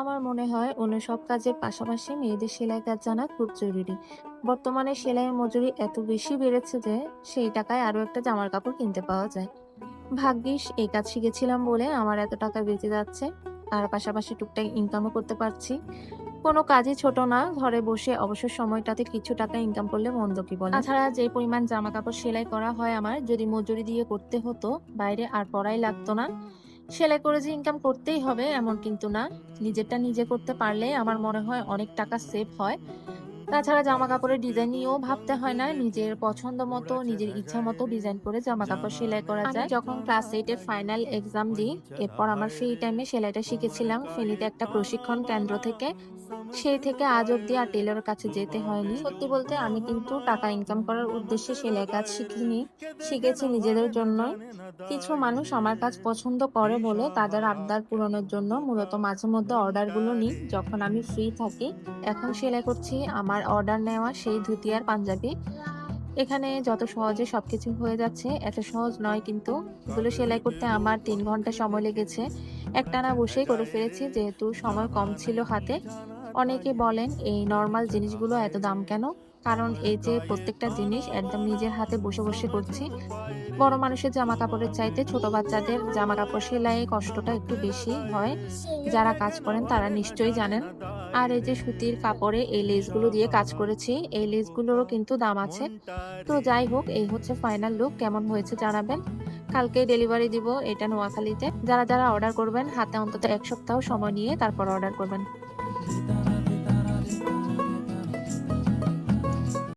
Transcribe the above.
আমার মনে হয় অন্য সব কাজের পাশাপাশি মেয়েদের সেলাই কাজ জানা খুব জরুরি। বর্তমানে সেলাইয়ের মজুরি এত বেশি বেড়েছে যে সেই টাকায় আরো একটা জামার কাপড় কিনতে পাওয়া যায়। ভাগ্যিস এই কাজ শিখেছিলাম বলে আমার এত টাকা বেঁচে যাচ্ছে। আর পাশাপাশি টুকটাক ইনকামও করতে পারছি। কোনো কাজই ছোট না, ঘরে বসে অবসর সময়টাতে কিছু টাকা ইনকাম করলে মন্দ কি বলেন? তাছাড়া যে পরিমাণ জামা কাপড় সেলাই করা হয় আমার, যদি মজুরি দিয়ে করতে হতো বাইরে আর পড়াই লাগতো না। সেলাই করে যে ইনকাম করতেই হবে এমন কিন্তু না। নিজেরটা নিজে করতে পারলে আমার মনে হয় অনেক টাকা সেভ হয়। তাছাড়া জামাকাপড়ের ডিজাইন নিয়েও ভাবতে হয় না। নিজের পছন্দ মতো, নিজের ইচ্ছা মতো ডিজাইন করে জামাকাপড় সেলাই করা যায়। আমি যখন ক্লাস 8 এর ফাইনাল এক্সাম দিই, এরপর আমার ফ্রি টাইমে সেলাইটা শিখেছিলাম ফেনীতে একটা প্রশিক্ষণ কেন্দ্র থেকে। সেই থেকে আজ অব্দি আর টেলরের কাছে যেতে হয়নি। সত্যি বলতে আমি কিন্তু টাকা ইনকাম করার উদ্দেশ্যে সেলাই কাজ শিখিনি। শিখেছি নিজেদের জন্যই। কিছু মানুষ আমার কাজ পছন্দ করে বলে তাদের আবদার পূরণের জন্য মূলত মাঝে মধ্যে অর্ডারগুলো নিই যখন আমি ফ্রি থাকি। এখন সেলাই করছি আমার অর্ডার নেওয়া সেই ধুতি আর পাঞ্জাবি। এখানে যত সহজে সবকিছু হয়ে যাচ্ছে, এত সহজ নয় কিন্তু। এগুলো সেলাই করতে আমার ৩ ঘন্টা সময় লেগেছে। একটানা বসেই করে ফেলেছি যেহেতু সময় কম ছিল হাতে। অনেকে বলেন এই নরমাল জিনিসগুলো এত দাম কেন? কারণ এই যে প্রত্যেকটা জিনিস একদম নিজের হাতে বসে, বসে করছি। বড় মানুষের জামাকাপড়ের চাইতে ছোট বাচ্চাদের জামাকাপড় সেলাইয়ে কষ্টটা একটু বেশি হয়। যারা কাজ করেন তারা নিশ্চয়ই জানেন। আর এই যে সুতির কাপড়ে এই লেসগুলো দিয়ে কাজ করেছি, এই লেসগুলোরও কিন্তু দাম আছে। তো যাই হোক, এই হচ্ছে ফাইনাল লুক। কেমন হয়েছে জানাবেন। কালকেই ডেলিভারি দিব এটা নোয়াখালীতে। যারা অর্ডার করবেন হাতে অন্তত ১ সপ্তাহ সময় নিয়ে তারপর অর্ডার করবেন।